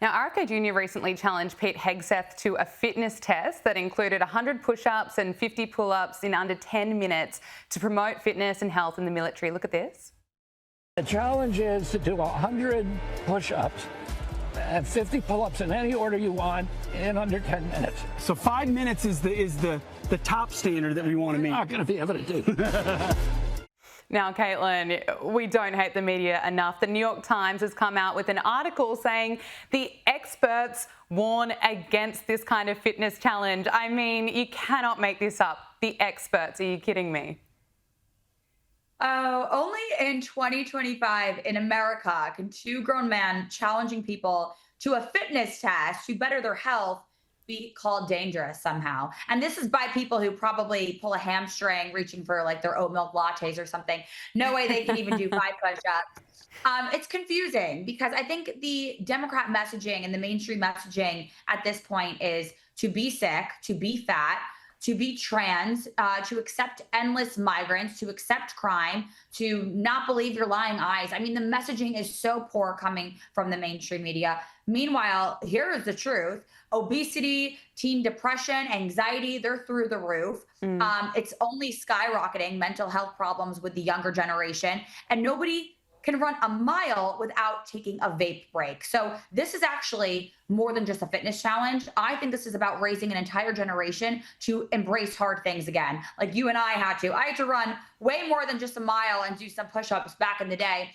Now, RFK Jr. recently challenged Pete Hegseth to a fitness test that included 100 push-ups and 50 pull-ups in under 10 minutes to promote fitness and health in the military. Look at this. The challenge is to do 100 push-ups and 50 pull-ups in any order you want in under 10 minutes. So 5 minutes is the top standard that we want to meet. You're not going to be able to do. Now, Caitlin, we don't hate the media enough. The New York Times has come out with an article saying the experts warn against this kind of fitness challenge. I mean, you cannot make this up. The experts, are you kidding me? Oh, only in 2025 in America can two grown men challenging people to a fitness test to better their health be called dangerous somehow. And this is by people who probably pull a hamstring reaching for like their oat milk lattes or something. No way they can even do 5 push-ups. It's confusing because I think the Democrat messaging and the mainstream messaging at this point is to be sick, to be fat, to be trans, to accept endless migrants, to accept crime, to not believe your lying eyes. I mean, the messaging is so poor coming from the mainstream media. Meanwhile, here is the truth. Obesity, teen depression, anxiety, they're through the roof. It's only skyrocketing, mental health problems with the younger generation. And nobody can run a mile without taking a vape break. So this is actually more than just a fitness challenge. I think this is about raising an entire generation to embrace hard things again. Like you and I had to. I had to run way more than just a mile and do some push-ups back in the day.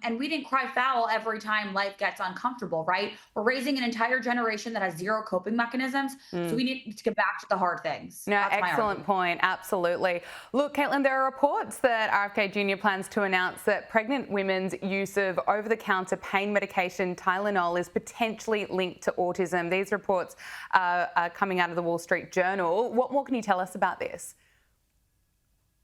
And we didn't cry foul every time life gets uncomfortable, right? We're raising an entire generation that has zero coping mechanisms. So we need to get back to the hard things. No, excellent point. Absolutely. Look, Caitlin, there are reports that RFK Jr. plans to announce that pregnant women's use of over-the-counter pain medication Tylenol is potentially linked to autism. These reports are coming out of the Wall Street Journal. What more can you tell us about this?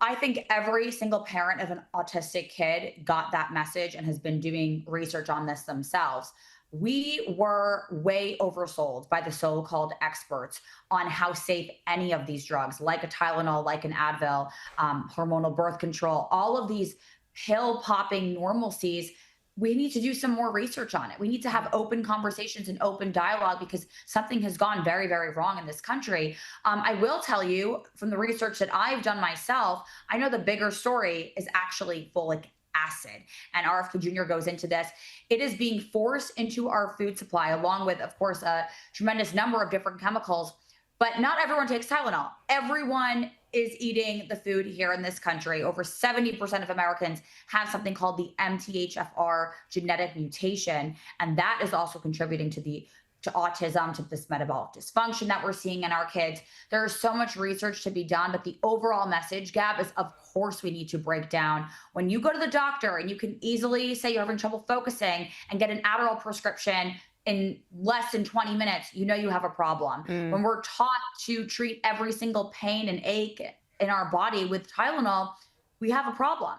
I think every single parent of an autistic kid got that message and has been doing research on this themselves. We were way oversold by the so-called experts on how safe any of these drugs, like a Tylenol, like an Advil, hormonal birth control, all of these pill-popping normalcies. We need to do some more research on it. We need to have open conversations and open dialogue because something has gone very, very wrong in this country. I will tell you from the research that I've done myself, I know the bigger story is actually folic acid. And RFK Jr. goes into this. It is being forced into our food supply, along with, of course, a tremendous number of different chemicals. But not everyone takes Tylenol. Everyone is eating the food here in this country. Over 70% of Americans have something called the MTHFR genetic mutation. And that is also contributing to autism, to this metabolic dysfunction that we're seeing in our kids. There is so much research to be done, but the overall message, Gab, is of course we need to break down. When you go to the doctor and you can easily say you're having trouble focusing and get an Adderall prescription in less than 20 minutes, you know you have a problem. When we're taught to treat every single pain and ache in our body with Tylenol, we have a problem.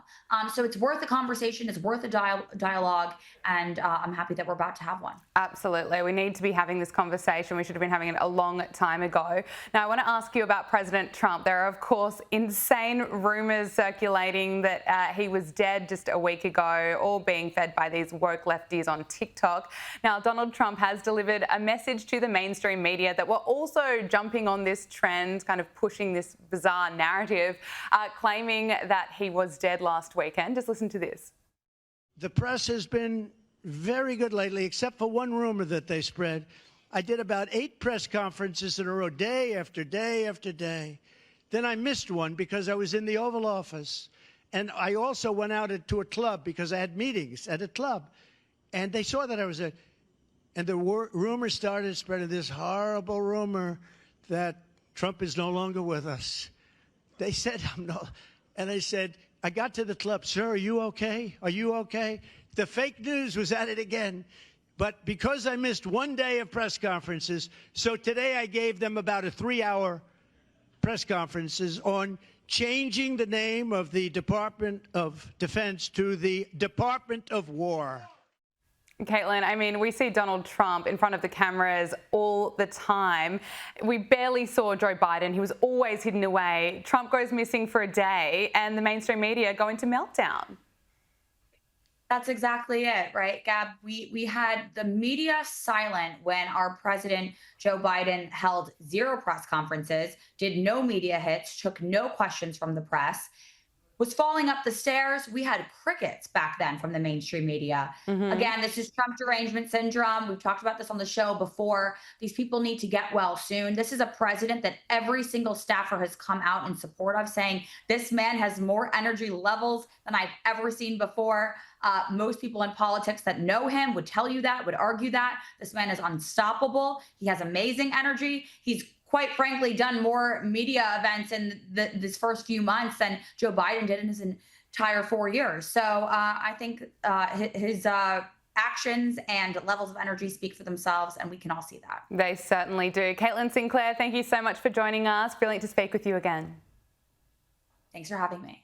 So it's worth a conversation. It's worth a dialogue. And I'm happy that we're about to have one. Absolutely. We need to be having this conversation. We should have been having it a long time ago. Now, I want to ask you about President Trump. There are, of course, insane rumours circulating that he was dead just a week ago, all being fed by these woke lefties on TikTok. Now, Donald Trump has delivered a message to the mainstream media that we're also jumping on this trend, kind of pushing this bizarre narrative, claiming that he was dead last weekend. Just listen to this. The press has been very good lately, except for one rumor that they spread. I did about 8 press conferences in a row, day after day after day. Then I missed one because I was in the Oval Office. And I also went out to a club because I had meetings at a club. And they saw that I was and the rumor started spreading, this horrible rumor that Trump is no longer with us. They said, and I said, I got to the club, sir, are you okay? Are you okay? The fake news was at it again. But because I missed one day of press conferences, so today I gave them about a 3-hour press conferences on changing the name of the Department of Defense to the Department of War. Caitlin, I mean, we see Donald Trump in front of the cameras all the time. We barely saw Joe Biden. He was always hidden away. Trump goes missing for a day and the mainstream media go into meltdown. That's exactly it, right, Gab? We had the media silent when our president, Joe Biden, held 0 press conferences, did no media hits, took no questions from the press, was falling up the stairs. We had crickets back then from the mainstream media. Again, this is Trump derangement syndrome. We've talked about this on the show before. These people need to get well soon. This is a president that every single staffer has come out in support of, saying this man has more energy levels than I've ever seen before. Most people in politics that know him would tell you that, would argue that. This man is unstoppable. He has amazing energy. He's quite frankly done more media events in this first few months than Joe Biden did in his entire 4 years. So I think his actions and levels of energy speak for themselves, and we can all see that. They certainly do. Caitlin Sinclair, thank you so much for joining us. Brilliant to speak with you again. Thanks for having me.